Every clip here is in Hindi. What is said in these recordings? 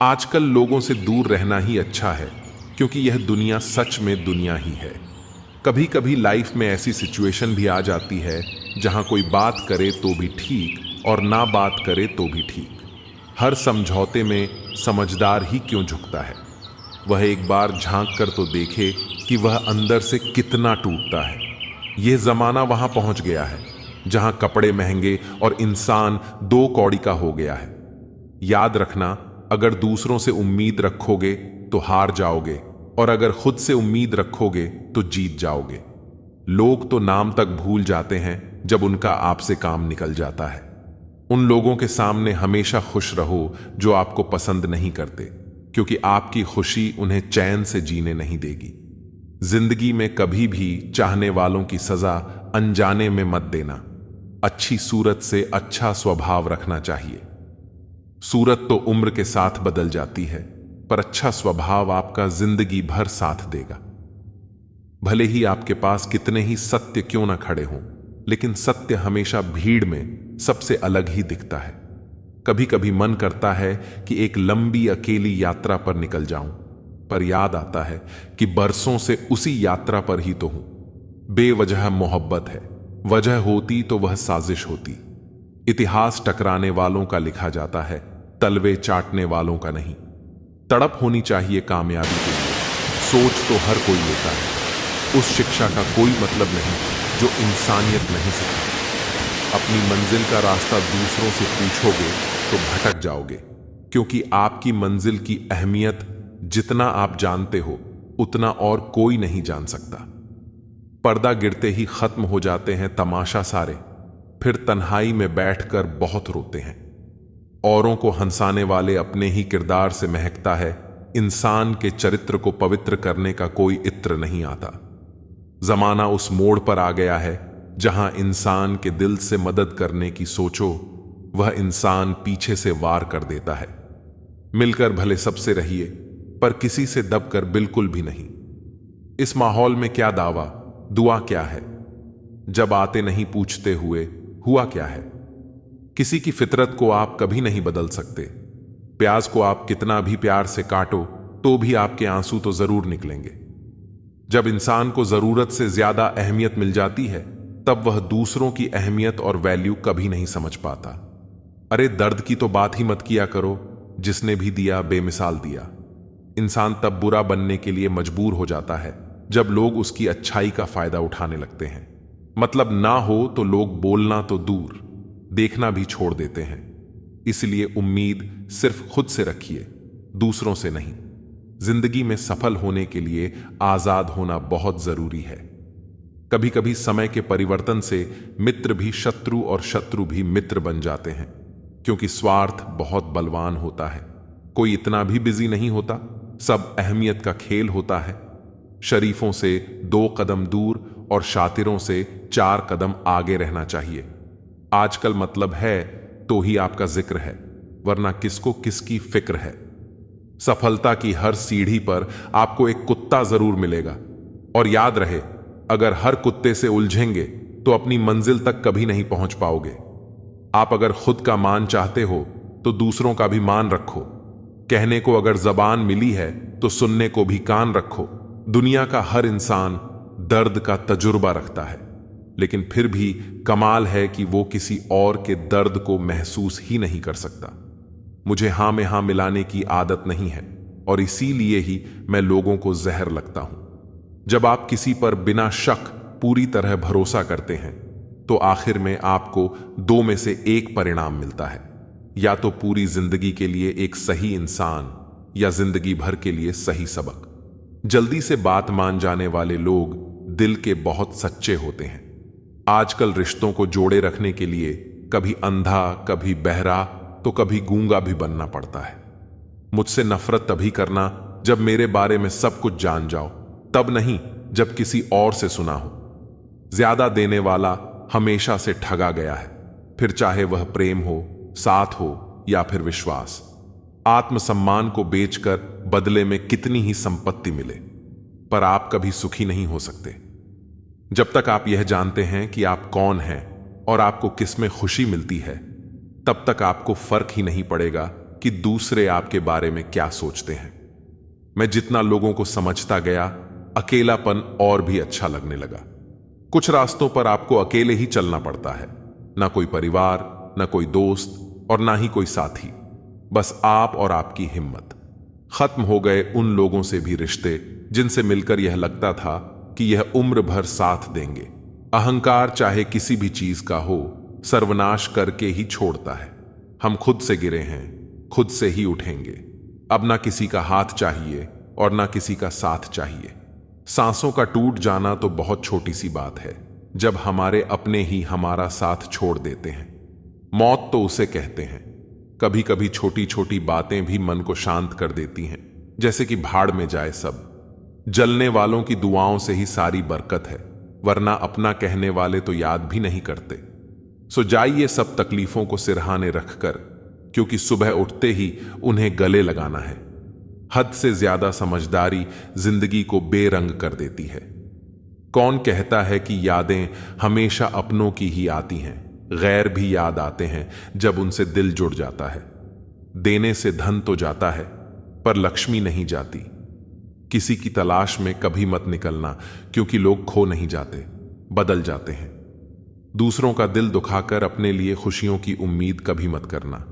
आजकल लोगों से दूर रहना ही अच्छा है, क्योंकि यह दुनिया सच में दुनिया ही है। कभी कभी लाइफ में ऐसी सिचुएशन भी आ जाती है जहां कोई बात करे तो भी ठीक और ना बात करे तो भी ठीक। हर समझौते में समझदार ही क्यों झुकता है। वह एक बार झांक कर तो देखे कि वह अंदर से कितना टूटता है। यह जमाना वहां पहुंच गया है जहां कपड़े महंगे और इंसान दो कौड़ी का हो गया है। याद रखना, अगर दूसरों से उम्मीद रखोगे तो हार जाओगे, और अगर खुद से उम्मीद रखोगे तो जीत जाओगे। लोग तो नाम तक भूल जाते हैं जब उनका आपसे काम निकल जाता है। उन लोगों के सामने हमेशा खुश रहो जो आपको पसंद नहीं करते, क्योंकि आपकी खुशी उन्हें चैन से जीने नहीं देगी। जिंदगी में कभी भी चाहने वालों की सजा अनजाने में मत देना। अच्छी सूरत से अच्छा स्वभाव रखना चाहिए। सूरत तो उम्र के साथ बदल जाती है, पर अच्छा स्वभाव आपका जिंदगी भर साथ देगा। भले ही आपके पास कितने ही सत्य क्यों ना खड़े हों, लेकिन सत्य हमेशा भीड़ में सबसे अलग ही दिखता है। कभी कभी मन करता है कि एक लंबी अकेली यात्रा पर निकल जाऊं, पर याद आता है कि बरसों से उसी यात्रा पर ही तो हूं। बेवजह मोहब्बत है, वजह होती तो वह साजिश होती। इतिहास टकराने वालों का लिखा जाता है, तलवे चाटने वालों का नहीं। तड़प होनी चाहिए कामयाबी के लिए, सोच तो हर कोई लेता है। उस शिक्षा का कोई मतलब नहीं जो इंसानियत नहीं सिखाती। अपनी मंजिल का रास्ता दूसरों से पूछोगे तो भटक जाओगे, क्योंकि आपकी मंजिल की अहमियत जितना आप जानते हो उतना और कोई नहीं जान सकता। पर्दा गिरते ही खत्म हो जाते हैं तमाशा सारे, फिर तन्हाई में बैठकर बहुत रोते हैं। औरों को हंसाने वाले अपने ही किरदार से महकता है। इंसान के चरित्र को पवित्र करने का कोई इत्र नहीं आता। जमाना उस मोड़ पर आ गया है जहां इंसान के दिल से मदद करने की सोचो, वह इंसान पीछे से वार कर देता है। मिलकर भले सबसे रहिए, पर किसी से दबकर बिल्कुल भी नहीं। इस माहौल में क्या दावा, दुआ क्या है, जब आते नहीं पूछते हुए हुआ क्या है। किसी की फितरत को आप कभी नहीं बदल सकते। प्याज को आप कितना भी प्यार से काटो तो भी आपके आंसू तो जरूर निकलेंगे। जब इंसान को जरूरत से ज्यादा अहमियत मिल जाती है, तब वह दूसरों की अहमियत और वैल्यू कभी नहीं समझ पाता। अरे दर्द की तो बात ही मत किया करो, जिसने भी दिया बेमिसाल दिया। इंसान तब बुरा बनने के लिए मजबूर हो जाता है जब लोग उसकी अच्छाई का फायदा उठाने लगते हैं। मतलब ना हो तो लोग बोलना तो दूर, देखना भी छोड़ देते हैं। इसलिए उम्मीद सिर्फ खुद से रखिए, दूसरों से नहीं। जिंदगी में सफल होने के लिए आजाद होना बहुत जरूरी है। कभी कभी समय के परिवर्तन से मित्र भी शत्रु और शत्रु भी मित्र बन जाते हैं, क्योंकि स्वार्थ बहुत बलवान होता है। कोई इतना भी बिजी नहीं होता, सब अहमियत का खेल होता है। शरीफों से 2 कदम दूर और शातिरों से 4 कदम आगे रहना चाहिए। आजकल मतलब है तो ही आपका जिक्र है, वरना किसको किसकी फिक्र है। सफलता की हर सीढ़ी पर आपको एक कुत्ता जरूर मिलेगा, और याद रहे, अगर हर कुत्ते से उलझेंगे तो अपनी मंजिल तक कभी नहीं पहुंच पाओगे। आप अगर खुद का मान चाहते हो तो दूसरों का भी मान रखो। कहने को अगर जबान मिली है तो सुनने को भी कान रखो। दुनिया का हर इंसान दर्द का तजुर्बा रखता है, लेकिन फिर भी कमाल है कि वो किसी और के दर्द को महसूस ही नहीं कर सकता। मुझे हां में हां मिलाने की आदत नहीं है, और इसीलिए ही मैं लोगों को जहर लगता हूं। जब आप किसी पर बिना शक पूरी तरह भरोसा करते हैं, तो आखिर में आपको 2 में से 1 परिणाम मिलता है। या तो पूरी जिंदगी के लिए एक सही इंसान, या जिंदगी भर के लिए सही सबक। जल्दी से बात मान जाने वाले लोग दिल के बहुत सच्चे होते हैं। आजकल रिश्तों को जोड़े रखने के लिए कभी अंधा, कभी बहरा, तो कभी गूंगा भी बनना पड़ता है। मुझसे नफरत तभी करना जब मेरे बारे में सब कुछ जान जाओ, तब नहीं जब किसी और से सुना हो। ज्यादा देने वाला हमेशा से ठगा गया है, फिर चाहे वह प्रेम हो, साथ हो या फिर विश्वास। आत्मसम्मान को बेचकर बदले में कितनी ही संपत्ति मिले, पर आप कभी सुखी नहीं हो सकते। जब तक आप यह जानते हैं कि आप कौन हैं और आपको किस में खुशी मिलती है, तब तक आपको फर्क ही नहीं पड़ेगा कि दूसरे आपके बारे में क्या सोचते हैं। मैं जितना लोगों को समझता गया, अकेलापन और भी अच्छा लगने लगा। कुछ रास्तों पर आपको अकेले ही चलना पड़ता है, ना कोई परिवार, ना कोई दोस्त और ना ही कोई साथी, बस आप और आपकी हिम्मत। खत्म हो गए उन लोगों से भी रिश्ते जिनसे मिलकर यह लगता था कि यह उम्र भर साथ देंगे। अहंकार चाहे किसी भी चीज का हो, सर्वनाश करके ही छोड़ता है। हम खुद से गिरे हैं, खुद से ही उठेंगे। अब ना किसी का हाथ चाहिए और ना किसी का साथ चाहिए। सांसों का टूट जाना तो बहुत छोटी सी बात है, जब हमारे अपने ही हमारा साथ छोड़ देते हैं। मौत तो उसे कहते हैं। कभी कभी छोटी छोटी बातें भी मन को शांत कर देती हैं, जैसे कि भाड़ में जाए सब। जलने वालों की दुआओं से ही सारी बरकत है, वरना अपना कहने वाले तो याद भी नहीं करते। सो जाइए सब तकलीफों को सिरहाने रखकर, क्योंकि सुबह उठते ही उन्हें गले लगाना है। हद से ज्यादा समझदारी जिंदगी को बेरंग कर देती है। कौन कहता है कि यादें हमेशा अपनों की ही आती हैं? गैर भी याद आते हैं जब उनसे दिल जुड़ जाता है। देने से धन तो जाता है, पर लक्ष्मी नहीं जाती। किसी की तलाश में कभी मत निकलना, क्योंकि लोग खो नहीं जाते, बदल जाते हैं। दूसरों का दिल दुखाकर अपने लिए खुशियों की उम्मीद कभी मत करना।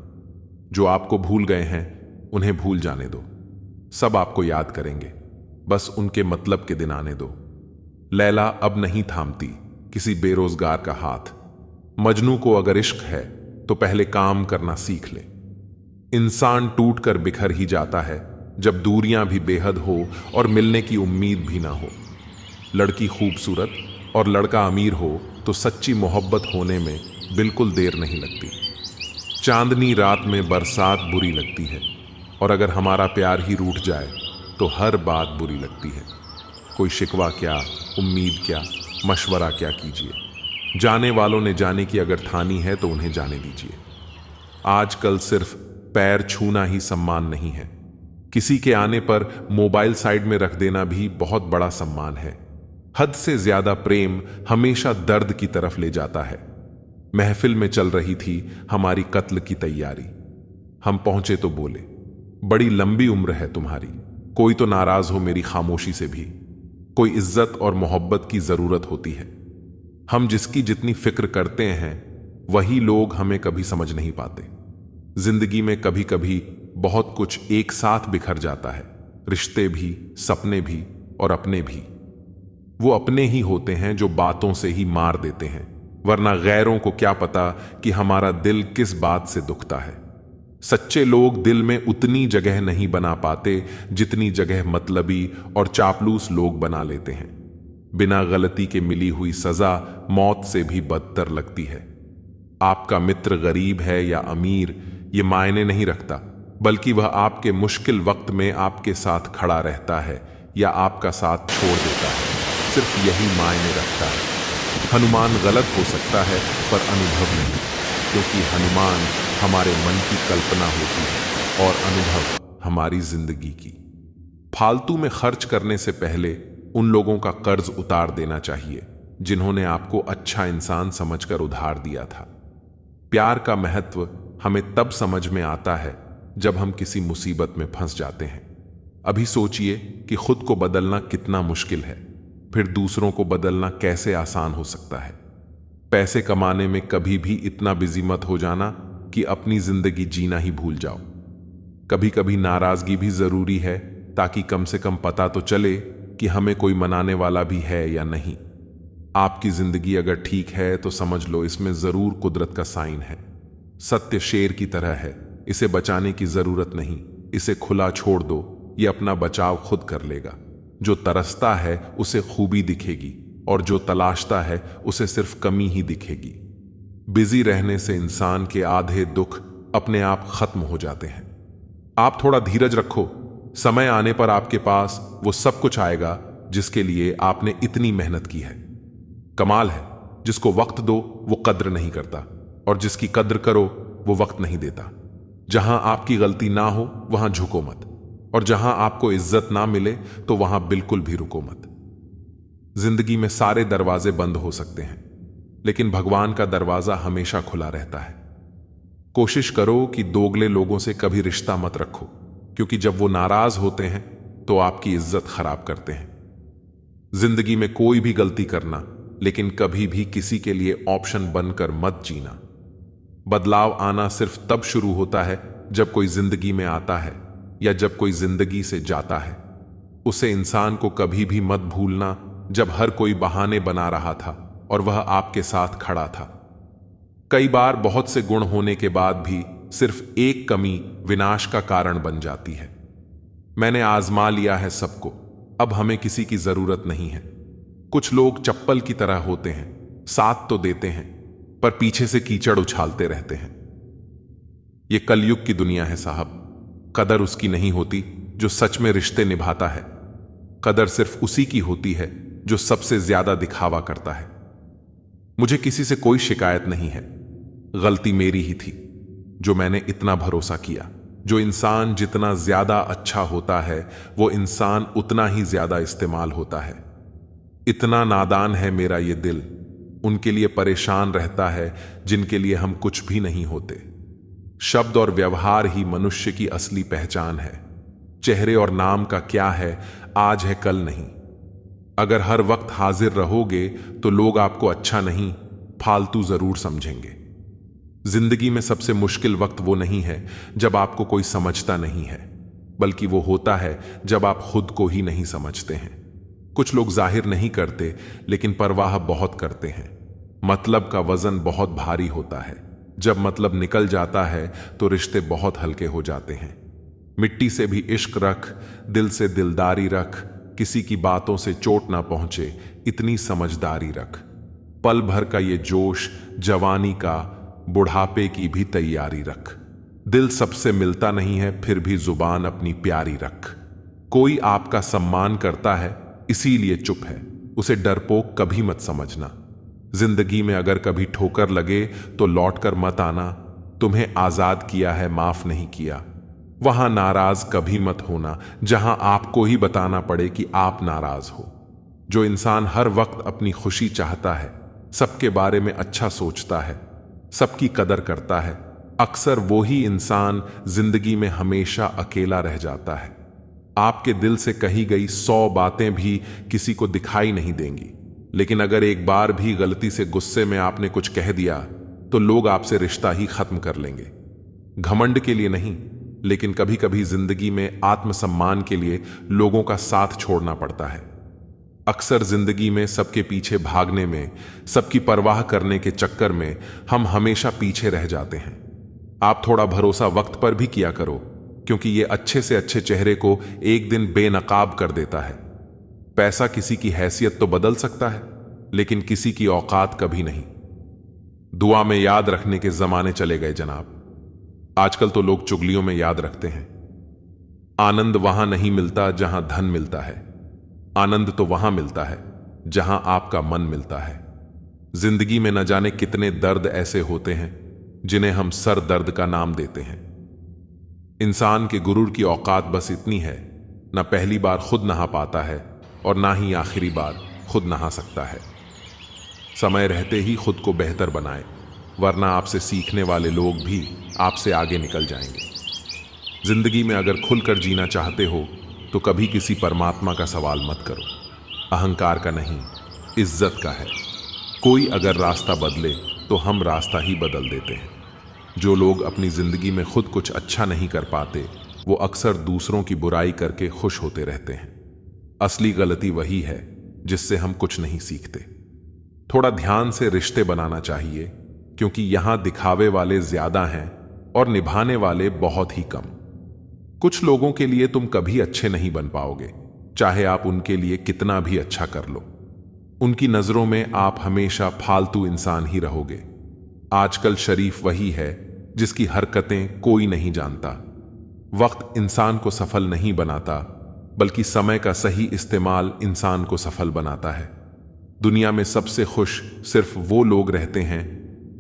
जो आपको भूल गए हैं उन्हें भूल जाने दो। सब आपको याद करेंगे, बस उनके मतलब के दिन आने दो। लैला अब नहीं थामती किसी बेरोजगार का हाथ। मजनू को अगर इश्क है तो पहले काम करना सीख ले। इंसान टूट कर बिखर ही जाता है जब दूरियां भी बेहद हो और मिलने की उम्मीद भी ना हो। लड़की खूबसूरत और लड़का अमीर हो तो सच्ची मोहब्बत होने में बिल्कुल देर नहीं लगती। चांदनी रात में बरसात बुरी लगती है, और अगर हमारा प्यार ही रूठ जाए तो हर बात बुरी लगती है। कोई शिकवा क्या, उम्मीद क्या, मशवरा क्या कीजिए। जाने वालों ने जाने की अगर ठानी है तो उन्हें जाने दीजिए। आजकल सिर्फ पैर छूना ही सम्मान नहीं है। किसी के आने पर मोबाइल साइड में रख देना भी बहुत बड़ा सम्मान है। हद से ज्यादा प्रेम हमेशा दर्द की तरफ ले जाता है। महफिल में चल रही थी हमारी कत्ल की तैयारी। हम पहुंचे तो बोले, बड़ी लंबी उम्र है तुम्हारी। कोई तो नाराज हो मेरी खामोशी से भी। कोई इज्जत और मोहब्बत की जरूरत होती है। हम जिसकी जितनी फिक्र करते हैं वही लोग हमें कभी समझ नहीं पाते। जिंदगी में कभी कभी बहुत कुछ एक साथ बिखर जाता है, रिश्ते भी, सपने भी और अपने भी। वो अपने ही होते हैं जो बातों से ही मार देते हैं, वरना गैरों को क्या पता कि हमारा दिल किस बात से दुखता है। सच्चे लोग दिल में उतनी जगह नहीं बना पाते जितनी जगह मतलबी और चापलूस लोग बना लेते हैं। बिना गलती के मिली हुई सजा मौत से भी बदतर लगती है। आपका मित्र गरीब है या अमीर ये मायने नहीं रखता, बल्कि वह आपके मुश्किल वक्त में आपके साथ खड़ा रहता है या आपका साथ छोड़ देता है। सिर्फ यही मायने रखता है। हनुमान गलत हो सकता है पर अनुभव नहीं, क्योंकि हनुमान हमारे मन की कल्पना होती है और अनुभव हमारी जिंदगी की। फालतू में खर्च करने से पहले उन लोगों का कर्ज उतार देना चाहिए जिन्होंने आपको अच्छा इंसान समझकर उधार दिया था। प्यार का महत्व हमें तब समझ में आता है जब हम किसी मुसीबत में फंस जाते हैं। अभी सोचिए कि खुद को बदलना कितना मुश्किल है, फिर दूसरों को बदलना कैसे आसान हो सकता है। पैसे कमाने में कभी भी इतना बिजी मत हो जाना कि अपनी जिंदगी जीना ही भूल जाओ। कभी कभी नाराजगी भी जरूरी है, ताकि कम से कम पता तो चले कि हमें कोई मनाने वाला भी है या नहीं। आपकी जिंदगी अगर ठीक है तो समझ लो इसमें जरूर कुदरत का साइन है। सत्य शेर की तरह है, इसे बचाने की जरूरत नहीं, इसे खुला छोड़ दो, ये अपना बचाव खुद कर लेगा। जो तरसता है उसे खूबी दिखेगी और जो तलाशता है उसे सिर्फ कमी ही दिखेगी। बिजी रहने से इंसान के आधे दुख अपने आप खत्म हो जाते हैं। आप थोड़ा धीरज रखो, समय आने पर आपके पास वो सब कुछ आएगा जिसके लिए आपने इतनी मेहनत की है। कमाल है, जिसको वक्त दो वो कद्र नहीं करता, और जिसकी कद्र करो वो वक्त नहीं देता। जहां आपकी गलती ना हो वहां झुको मत, और जहां आपको इज्जत ना मिले तो वहां बिल्कुल भी रुको मत। जिंदगी में सारे दरवाजे बंद हो सकते हैं, लेकिन भगवान का दरवाजा हमेशा खुला रहता है। कोशिश करो कि दोगले लोगों से कभी रिश्ता मत रखो, क्योंकि जब वो नाराज होते हैं तो आपकी इज्जत खराब करते हैं। जिंदगी में कोई भी गलती करना, लेकिन कभी भी किसी के लिए ऑप्शन बनकर मत जीना। बदलाव आना सिर्फ तब शुरू होता है जब कोई जिंदगी में आता है या जब कोई जिंदगी से जाता है। उसे इंसान को कभी भी मत भूलना जब हर कोई बहाने बना रहा था और वह आपके साथ खड़ा था। कई बार बहुत से गुण होने के बाद भी सिर्फ एक कमी विनाश का कारण बन जाती है। मैंने आजमा लिया है सबको, अब हमें किसी की जरूरत नहीं है। कुछ लोग चप्पल की तरह होते हैं, साथ तो देते हैं पर पीछे से कीचड़ उछालते रहते हैं। ये कलयुग की दुनिया है साहब। कदर उसकी नहीं होती जो सच में रिश्ते निभाता है। कदर सिर्फ उसी की होती है जो सबसे ज्यादा दिखावा करता है। मुझे किसी से कोई शिकायत नहीं है। गलती मेरी ही थी जो मैंने इतना भरोसा किया। जो इंसान जितना ज्यादा अच्छा होता है वो इंसान उतना ही ज्यादा इस्तेमाल होता है। इतना नादान है मेरा ये दिल, उनके लिए परेशान रहता है जिनके लिए हम कुछ भी नहीं होते। शब्द और व्यवहार ही मनुष्य की असली पहचान है। चेहरे और नाम का क्या है, आज है कल नहीं। अगर हर वक्त हाजिर रहोगे तो लोग आपको अच्छा नहीं, फालतू जरूर समझेंगे। जिंदगी में सबसे मुश्किल वक्त वो नहीं है जब आपको कोई समझता नहीं है, बल्कि वो होता है जब आप खुद को ही नहीं समझते हैं। कुछ लोग जाहिर नहीं करते लेकिन परवाह बहुत करते हैं। मतलब का वजन बहुत भारी होता है। जब मतलब निकल जाता है तो रिश्ते बहुत हल्के हो जाते हैं। मिट्टी से भी इश्क रख, दिल से दिलदारी रख, किसी की बातों से चोट ना पहुंचे इतनी समझदारी रख। पल भर का ये जोश, जवानी का, बुढ़ापे की भी तैयारी रख। दिल सबसे मिलता नहीं है फिर भी जुबान अपनी प्यारी रख। कोई आपका सम्मान करता है इसीलिए चुप है, उसे डरपोक कभी मत समझना। जिंदगी में अगर कभी ठोकर लगे तो लौटकर मत आना। तुम्हें आजाद किया है, माफ नहीं किया। वहां नाराज कभी मत होना जहां आपको ही बताना पड़े कि आप नाराज हो। जो इंसान हर वक्त अपनी खुशी चाहता है, सबके बारे में अच्छा सोचता है, सबकी कदर करता है, अक्सर वो ही इंसान जिंदगी में हमेशा अकेला रह जाता है। आपके दिल से कही गई 100 बातें भी किसी को दिखाई नहीं देंगी, लेकिन अगर एक बार भी गलती से गुस्से में आपने कुछ कह दिया तो लोग आपसे रिश्ता ही खत्म कर लेंगे। घमंड के लिए नहीं, लेकिन कभी कभी जिंदगी में आत्मसम्मान के लिए लोगों का साथ छोड़ना पड़ता है। अक्सर जिंदगी में सबके पीछे भागने में, सबकी परवाह करने के चक्कर में हम हमेशा पीछे रह जाते हैं। आप थोड़ा भरोसा वक्त पर भी किया करो, क्योंकि ये अच्छे से अच्छे चेहरे को एक दिन बेनकाब कर देता है। पैसा किसी की हैसियत तो बदल सकता है, लेकिन किसी की औकात कभी नहीं। दुआ में याद रखने के जमाने चले गए जनाब। आजकल तो लोग चुगलियों में याद रखते हैं। आनंद वहां नहीं मिलता जहां धन मिलता है। आनंद तो वहां मिलता है जहां आपका मन मिलता है। जिंदगी में न जाने कितने दर्द ऐसे होते हैं जिन्हें हम सर दर्द का नाम देते हैं। इंसान के गुरूर की औकात बस इतनी है, न पहली बार खुद नहा पाता है और ना ही आखिरी बार खुद नहा सकता है। समय रहते ही खुद को बेहतर बनाए, वरना आपसे सीखने वाले लोग भी आपसे आगे निकल जाएंगे। जिंदगी में अगर खुलकर जीना चाहते हो तो कभी किसी परमात्मा का सवाल मत करो। अहंकार का नहीं, इज्जत का है। कोई अगर रास्ता बदले तो हम रास्ता ही बदल देते हैं। जो लोग अपनी जिंदगी में खुद कुछ अच्छा नहीं कर पाते, वो अक्सर दूसरों की बुराई करके खुश होते रहते हैं। असली गलती वही है जिससे हम कुछ नहीं सीखते। थोड़ा ध्यान से रिश्ते बनाना चाहिए, क्योंकि यहां दिखावे वाले ज्यादा हैं और निभाने वाले बहुत ही कम। कुछ लोगों के लिए तुम कभी अच्छे नहीं बन पाओगे, चाहे आप उनके लिए कितना भी अच्छा कर लो। उनकी नजरों में आप हमेशा फालतू इंसान ही रहोगे। आजकल शरीफ वही है जिसकी हरकतें कोई नहीं जानता। वक्त इंसान को सफल नहीं बनाता, बल्कि समय का सही इस्तेमाल इंसान को सफल बनाता है। दुनिया में सबसे खुश सिर्फ वो लोग रहते हैं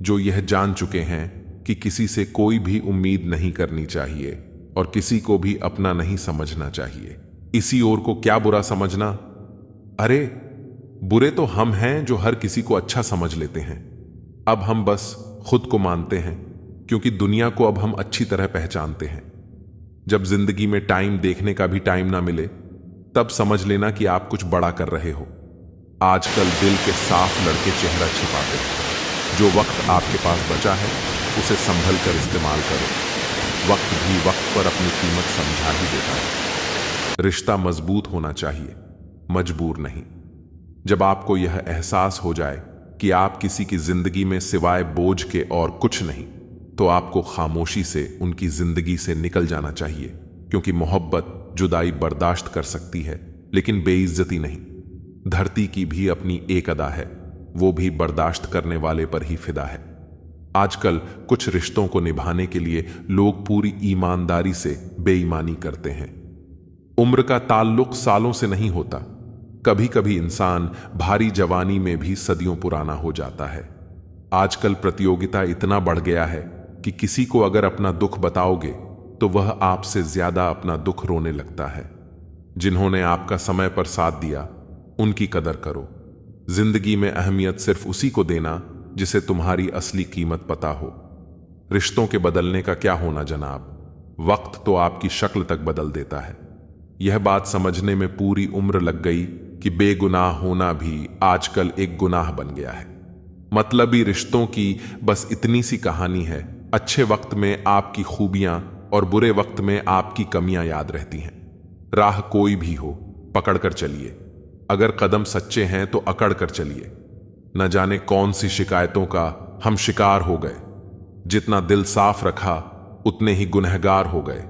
जो यह जान चुके हैं कि किसी से कोई भी उम्मीद नहीं करनी चाहिए और किसी को भी अपना नहीं समझना चाहिए। इसी ओर को क्या बुरा समझना? अरे बुरे तो हम हैं जो हर किसी को अच्छा समझ लेते हैं। अब हम बस खुद को मानते हैं, क्योंकि दुनिया को अब हम अच्छी तरह पहचानते हैं। जब जिंदगी में टाइम देखने का भी टाइम ना मिले, तब समझ लेना कि आप कुछ बड़ा कर रहे हो। आजकल दिल के साफ लड़के चेहरा छिपाते हैं। जो वक्त आपके पास बचा है उसे संभल कर इस्तेमाल करो। वक्त भी वक्त पर अपनी कीमत समझा ही देता है। रिश्ता मजबूत होना चाहिए, मजबूर नहीं। जब आपको यह एहसास हो जाए कि आप किसी की जिंदगी में सिवाय बोझ के और कुछ नहीं, तो आपको खामोशी से उनकी जिंदगी से निकल जाना चाहिए। क्योंकि मोहब्बत जुदाई बर्दाश्त कर सकती है, लेकिन बेइज्जती नहीं। धरती की भी अपनी एक अदा है, वो भी बर्दाश्त करने वाले पर ही फिदा है। आजकल कुछ रिश्तों को निभाने के लिए लोग पूरी ईमानदारी से बेईमानी करते हैं। उम्र का ताल्लुक सालों से नहीं होता। कभी कभी इंसान भारी जवानी में भी सदियों पुराना हो जाता है। आजकल प्रतियोगिता इतना बढ़ गया है कि किसी को अगर अपना दुख बताओगे तो वह आपसे ज्यादा अपना दुख रोने लगता है। जिन्होंने आपका समय पर साथ दिया, उनकी कदर करो। जिंदगी में अहमियत सिर्फ उसी को देना जिसे तुम्हारी असली कीमत पता हो। रिश्तों के बदलने का क्या होना जनाब, वक्त तो आपकी शक्ल तक बदल देता है। यह बात समझने में पूरी उम्र लग गई कि बेगुनाह होना भी आजकल एक गुनाह बन गया है। मतलबी रिश्तों की बस इतनी सी कहानी है। अच्छे वक्त में आपकी खूबियां और बुरे वक्त में आपकी कमियां याद रहती हैं। राह कोई भी हो, पकड़ कर चलिए। अगर कदम सच्चे हैं तो अकड़ कर चलिए। न जाने कौन सी शिकायतों का हम शिकार हो गए। जितना दिल साफ रखा उतने ही गुनहगार हो गए।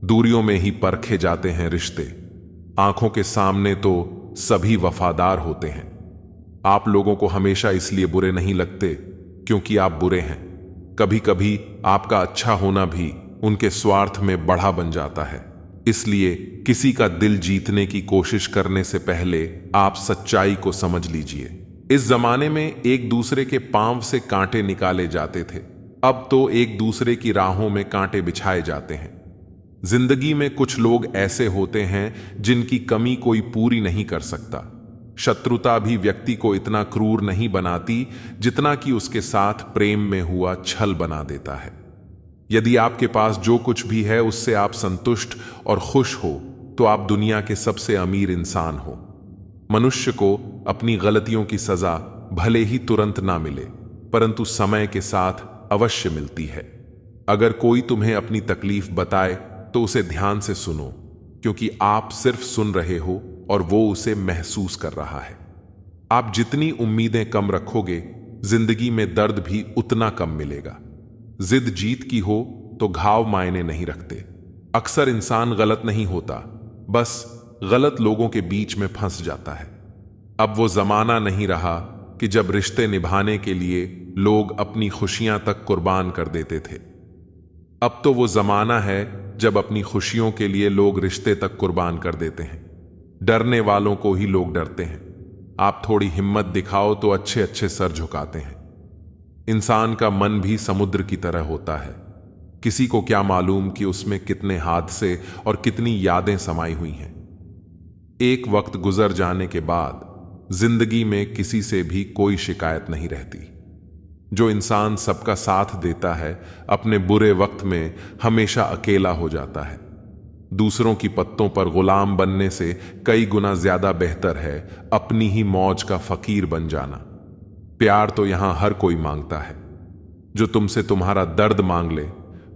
दूरियों में ही परखे जाते हैं रिश्ते। आंखों के सामने तो सभी वफादार होते हैं। आप लोगों को हमेशा इसलिए बुरे नहीं लगते क्योंकि आप बुरे हैं। कभी कभी आपका अच्छा होना भी उनके स्वार्थ में बढ़ा बन जाता है। इसलिए किसी का दिल जीतने की कोशिश करने से पहले आप सच्चाई को समझ लीजिए। इस जमाने में एक दूसरे के पांव से कांटे निकाले जाते थे, अब तो एक दूसरे की राहों में कांटे बिछाए जाते हैं। जिंदगी में कुछ लोग ऐसे होते हैं जिनकी कमी कोई पूरी नहीं कर सकता। शत्रुता भी व्यक्ति को इतना क्रूर नहीं बनाती जितना कि उसके साथ प्रेम में हुआ छल बना देता है। यदि आपके पास जो कुछ भी है उससे आप संतुष्ट और खुश हो तो आप दुनिया के सबसे अमीर इंसान हो। मनुष्य को अपनी गलतियों की सजा भले ही तुरंत ना मिले, परंतु समय के साथ अवश्य मिलती है। अगर कोई तुम्हें अपनी तकलीफ बताए तो उसे ध्यान से सुनो, क्योंकि आप सिर्फ सुन रहे हो और वो उसे महसूस कर रहा है। आप जितनी उम्मीदें कम रखोगे, जिंदगी में दर्द भी उतना कम मिलेगा। जिद जीत की हो तो घाव मायने नहीं रखते। अक्सर इंसान गलत नहीं होता, बस गलत लोगों के बीच में फंस जाता है। अब वो जमाना नहीं रहा कि जब रिश्ते निभाने के लिए लोग अपनी खुशियां तक कुर्बान कर देते थे। अब तो वो जमाना है जब अपनी खुशियों के लिए लोग रिश्ते तक कुर्बान कर देते हैं। डरने वालों को ही लोग डरते हैं। आप थोड़ी हिम्मत दिखाओ तो अच्छे अच्छे सर झुकाते हैं। इंसान का मन भी समुद्र की तरह होता है। किसी को क्या मालूम कि उसमें कितने हादसे और कितनी यादें समाई हुई हैं। एक वक्त गुजर जाने के बाद जिंदगी में किसी से भी कोई शिकायत नहीं रहती। जो इंसान सबका साथ देता है, अपने बुरे वक्त में हमेशा अकेला हो जाता है। दूसरों की पत्तों पर गुलाम बनने से कई गुना ज्यादा बेहतर है अपनी ही मौज का फकीर बन जाना। प्यार तो यहां हर कोई मांगता है। जो तुमसे तुम्हारा दर्द मांग ले,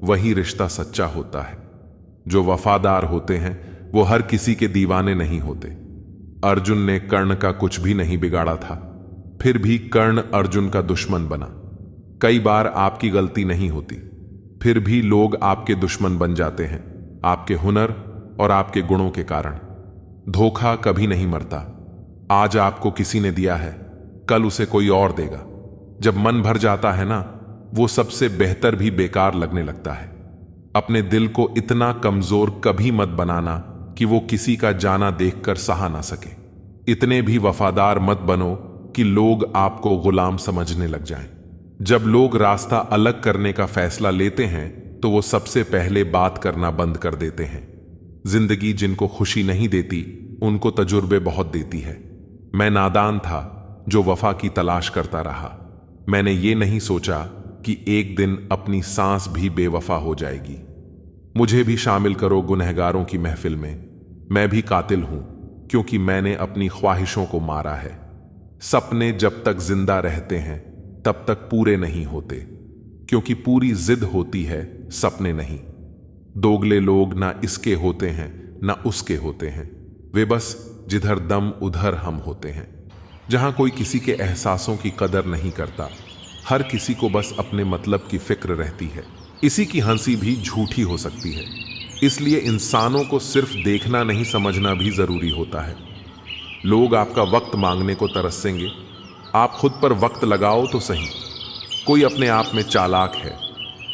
वही रिश्ता सच्चा होता है। जो वफादार होते हैं वो हर किसी के दीवाने नहीं होते। अर्जुन ने कर्ण का कुछ भी नहीं बिगाड़ा था, फिर भी कर्ण अर्जुन का दुश्मन बना। कई बार आपकी गलती नहीं होती, फिर भी लोग आपके दुश्मन बन जाते हैं, आपके हुनर और आपके गुणों के कारण। धोखा कभी नहीं मरता। आज आपको किसी ने दिया है, कल उसे कोई और देगा। जब मन भर जाता है ना, वो सबसे बेहतर भी बेकार लगने लगता है। अपने दिल को इतना कमजोर कभी मत बनाना कि वो किसी का जाना देखकर सहा ना सके। इतने भी वफादार मत बनो कि लोग आपको गुलाम समझने लग जाएं। जब लोग रास्ता अलग करने का फैसला लेते हैं तो वो सबसे पहले बात करना बंद कर देते हैं। जिंदगी जिनको खुशी नहीं देती, उनको तजुर्बे बहुत देती है। मैं नादान था जो वफा की तलाश करता रहा। मैंने ये नहीं सोचा कि एक दिन अपनी सांस भी बेवफा हो जाएगी। मुझे भी शामिल करो गुनहगारों की महफिल में। मैं भी कातिल हूं क्योंकि मैंने अपनी ख्वाहिशों को मारा है। सपने जब तक जिंदा रहते हैं तब तक पूरे नहीं होते, क्योंकि पूरी जिद होती है, सपने नहीं। दोगले लोग ना इसके होते हैं ना उसके होते हैं, वे बस जिधर दम उधर हम होते हैं। जहां कोई किसी के एहसासों की कदर नहीं करता, हर किसी को बस अपने मतलब की फिक्र रहती है। इसी की हंसी भी झूठी हो सकती है। इसलिए इंसानों को सिर्फ देखना नहीं, समझना भी जरूरी होता है। लोग आपका वक्त मांगने को तरसेंगे, आप खुद पर वक्त लगाओ तो सही। कोई अपने आप में चालाक है।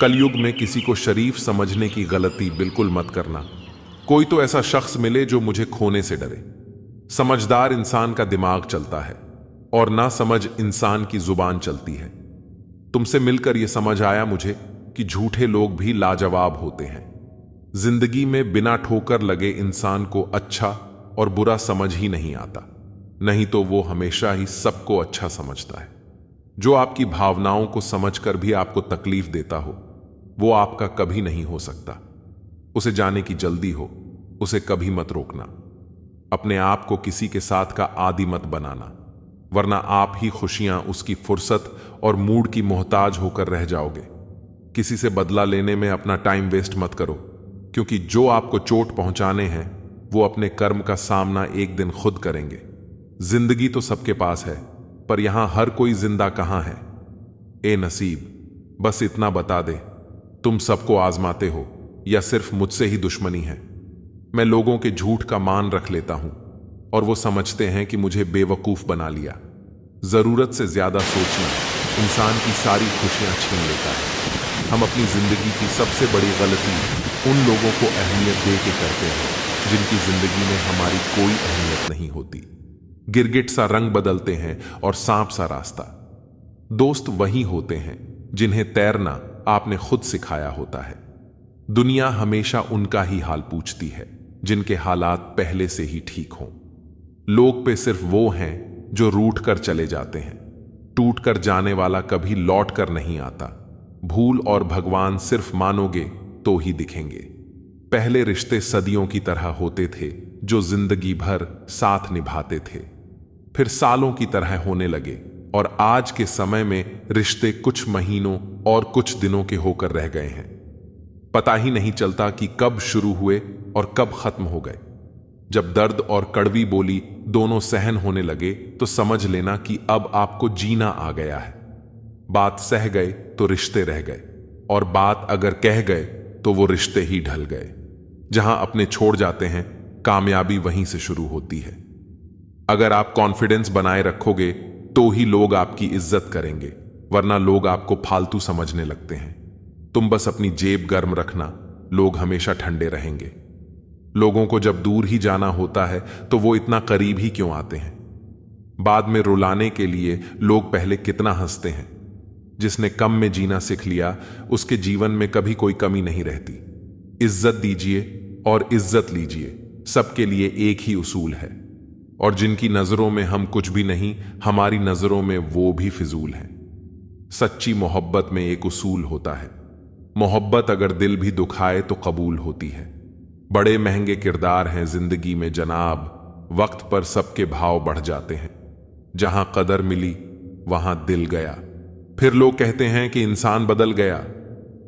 कलयुग में किसी को शरीफ समझने की गलती बिल्कुल मत करना। कोई तो ऐसा शख्स मिले जो मुझे खोने से डरे। समझदार इंसान का दिमाग चलता है और ना समझ इंसान की जुबान चलती है। तुमसे मिलकर यह समझ आया मुझे कि झूठे लोग भी लाजवाब होते हैं। जिंदगी में बिना ठोकर लगे इंसान को अच्छा और बुरा समझ ही नहीं आता, नहीं तो वो हमेशा ही सबको अच्छा समझता है। जो आपकी भावनाओं को समझकर भी आपको तकलीफ देता हो, वो आपका कभी नहीं हो सकता। उसे जाने की जल्दी हो, उसे कभी मत रोकना। अपने आप को किसी के साथ का आदी मत बनाना, वरना आप ही खुशियां उसकी फुर्सत और मूड की मोहताज होकर रह जाओगे। किसी से बदला लेने में अपना टाइम वेस्ट मत करो, क्योंकि जो आपको चोट पहुंचाने हैं वो अपने कर्म का सामना एक दिन खुद करेंगे। जिंदगी तो सबके पास है, पर यहां हर कोई जिंदा कहां है। ए नसीब, बस इतना बता दे, तुम सबको आजमाते हो या सिर्फ मुझसे ही दुश्मनी है। मैं लोगों के झूठ का मान रख लेता हूं और वो समझते हैं कि मुझे बेवकूफ बना लिया। जरूरत से ज्यादा सोचना इंसान की सारी खुशियां छीन लेता है। हम अपनी जिंदगी की सबसे बड़ी गलती उन लोगों को अहमियत दे के करते हैं जिनकी जिंदगी में हमारी कोई अहमियत नहीं होती। गिरगिट सा रंग बदलते हैं और सांप सा रास्ता। दोस्त वही होते हैं जिन्हें तैरना आपने खुद सिखाया होता है। दुनिया हमेशा उनका ही हाल पूछती है जिनके हालात पहले से ही ठीक हों। लोग पे सिर्फ वो हैं जो रूठ कर चले जाते हैं। टूट कर जाने वाला कभी लौट कर नहीं आता। भूल और भगवान सिर्फ मानोगे तो ही दिखेंगे। पहले रिश्ते सदियों की तरह होते थे जो जिंदगी भर साथ निभाते थे, फिर सालों की तरह होने लगे और आज के समय में रिश्ते कुछ महीनों और कुछ दिनों के होकर रह गए हैं। पता ही नहीं चलता कि कब शुरू हुए और कब खत्म हो गए। जब दर्द और कड़वी बोली दोनों सहन होने लगे तो समझ लेना कि अब आपको जीना आ गया है। बात सह गए तो रिश्ते रह गए, और बात अगर कह गए तो वो रिश्ते ही ढल गए। जहां अपने छोड़ जाते हैं, कामयाबी वहीं से शुरू होती है। अगर आप कॉन्फिडेंस बनाए रखोगे तो ही लोग आपकी इज्जत करेंगे, वरना लोग आपको फालतू समझने लगते हैं। तुम बस अपनी जेब गर्म रखना, लोग हमेशा ठंडे रहेंगे। लोगों को जब दूर ही जाना होता है तो वो इतना करीब ही क्यों आते हैं। बाद में रुलाने के लिए लोग पहले कितना हंसते हैं। जिसने कम में जीना सीख लिया उसके जीवन में कभी कोई कमी नहीं रहती। इज्जत दीजिए और इज्जत लीजिए, सबके लिए एक ही उसूल है। और जिनकी नजरों में हम कुछ भी नहीं, हमारी नजरों में वो भी फिजूल है। सच्ची मोहब्बत में एक उसूल होता है, मोहब्बत अगर दिल भी दुखाए तो कबूल होती है। बड़े महंगे किरदार हैं जिंदगी में जनाब, वक्त पर सबके भाव बढ़ जाते हैं। जहां कदर मिली वहां दिल गया। फिर लोग कहते हैं कि इंसान बदल गया।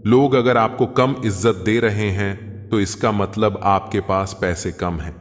लोग अगर आपको कम इज्जत दे रहे हैं तो इसका मतलब आपके पास पैसे कम हैं।